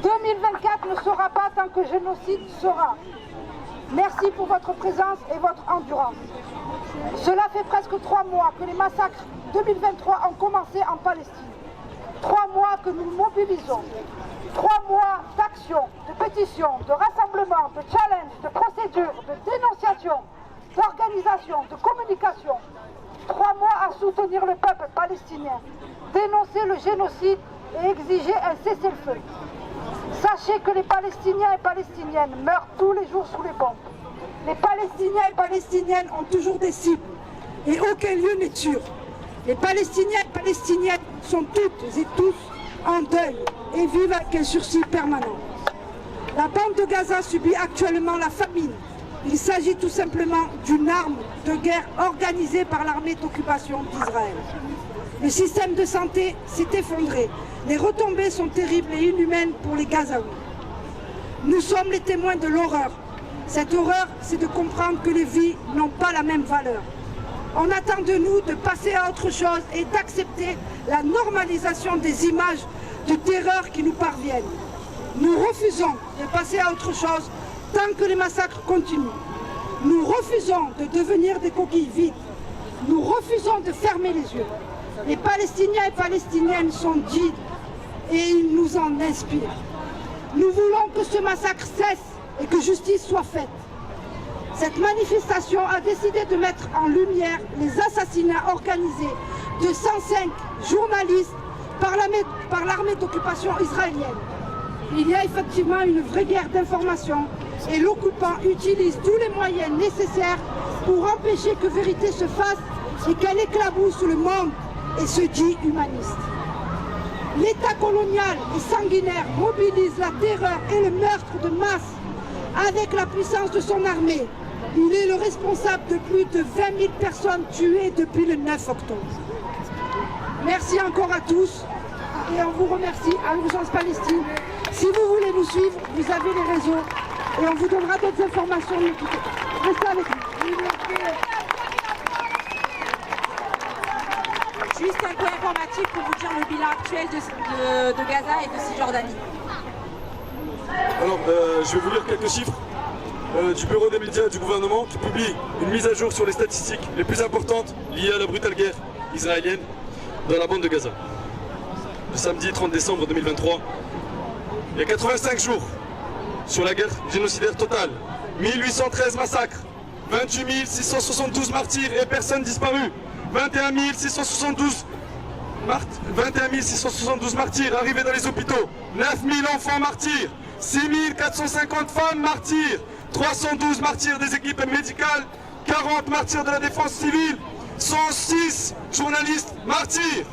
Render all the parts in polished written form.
2024 ne sera pas tant que génocide sera. Merci pour votre présence et votre endurance. Cela fait presque 3 mois que les massacres 2023 ont commencé en Palestine. 3 mois que nous mobilisons. 3 mois d'action, de pétition, de rassemblement, de challenge, de procédure, de dénonciation, d'organisation, de communication. 3 mois à soutenir le peuple palestinien, dénoncer le génocide et exiger un cessez-le-feu. Sachez que les Palestiniens et Palestiniennes meurent tous les jours sous les bombes. Les Palestiniens et Palestiniennes ont toujours des cibles et aucun lieu n'est sûr. Les Palestiniens et Palestiniennes sont toutes et tous en deuil et vivent avec un sursis permanent. La bande de Gaza subit actuellement la famine. Il s'agit tout simplement d'une arme de guerre organisée par l'armée d'occupation d'Israël. Le système de santé s'est effondré. Les retombées sont terribles et inhumaines pour les Gazaouis. Nous sommes les témoins de l'horreur. Cette horreur, c'est de comprendre que les vies n'ont pas la même valeur. On attend de nous de passer à autre chose et d'accepter la normalisation des images de terreur qui nous parviennent. Nous refusons de passer à autre chose tant que les massacres continuent. Nous refusons de devenir des coquilles vides. Nous refusons de fermer les yeux. Les Palestiniens et Palestiniennes sont guides et ils nous en inspirent. Nous voulons que ce massacre cesse et que justice soit faite. Cette manifestation a décidé de mettre en lumière les assassinats organisés de 105 journalistes par l'armée d'occupation israélienne. Il y a effectivement une vraie guerre d'information et l'occupant utilise tous les moyens nécessaires pour empêcher que vérité se fasse et qu'elle éclabousse le monde et se dit humaniste. L'État colonial et sanguinaire mobilise la terreur et le meurtre de masse avec la puissance de son armée. Il est le responsable de plus de 20 000 personnes tuées depuis le 9 octobre. Merci encore à tous et on vous remercie à Urgence Palestine. Si vous voulez nous suivre, vous avez les réseaux et on vous donnera d'autres informations. Restez avec nous. Juste un peu informatif pour vous dire le bilan actuel de Gaza et de Cisjordanie. Alors, je vais vous lire quelques chiffres du bureau des médias du gouvernement qui publie une mise à jour sur les statistiques les plus importantes liées à la brutale guerre israélienne dans la bande de Gaza. Le samedi 30 décembre 2023, il y a 85 jours sur la guerre génocidaire totale, 1813 massacres, 28 672 martyrs et personnes disparues, 21 672 martyrs arrivés dans les hôpitaux, 9 000 enfants martyrs, 6 450 femmes martyrs, 312 martyrs des équipes médicales, 40 martyrs de la défense civile, 106 journalistes martyrs,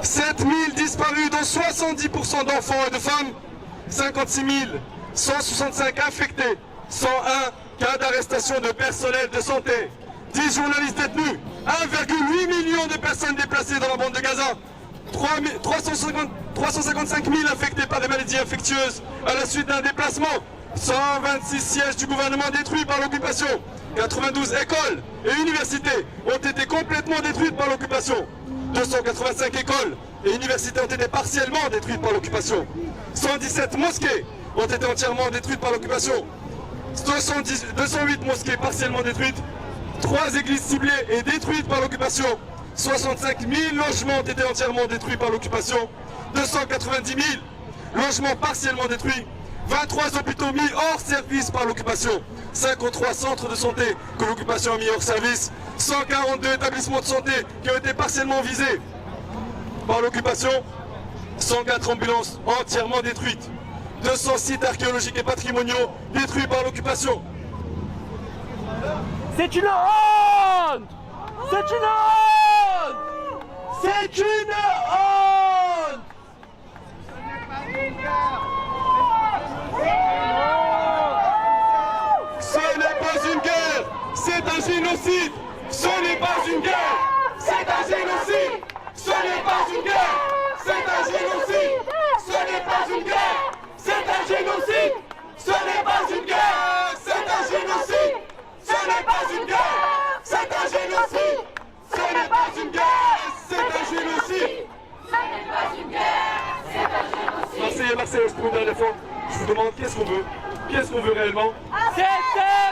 7 000 disparus dont 70% d'enfants et de femmes, 56 165 infectés, 101 cas d'arrestation de personnel de santé, 10 journalistes détenus, 1,8 million de personnes déplacées dans la bande de Gaza, 355 000 infectés par des maladies infectieuses à la suite d'un déplacement, 126 sièges du gouvernement détruits par l'occupation, 92 écoles et universités ont été complètement détruites par l'occupation, 285 écoles et universités ont été partiellement détruites par l'occupation, 117 mosquées ont été entièrement détruites par l'occupation, 208 mosquées partiellement détruites, 3 églises ciblées et détruites par l'occupation, 65 000 logements ont été entièrement détruits par l'occupation, 290 000 logements partiellement détruits, 23 hôpitaux mis hors service par l'occupation, 53 centres de santé que l'occupation a mis hors service, 142 établissements de santé qui ont été partiellement visés par l'occupation, 104 ambulances entièrement détruites, 200 sites archéologiques et patrimoniaux détruits par l'occupation. C'est une honte! C'est une honte! C'est une honte! Ce n'est pas une guerre, c'est un génocide! Ce n'est pas une guerre, c'est un génocide! Ce n'est pas une guerre, c'est un génocide! Ce n'est pas une guerre, c'est un génocide! Ce n'est pas une guerre, c'est un génocide! Ce n'est pas une guerre, c'est un génocide! Ce n'est pas une guerre, c'est un génocide! enfants. Je vous demande qu'est-ce qu'on veut. Qu'est-ce qu'on veut réellement? C'était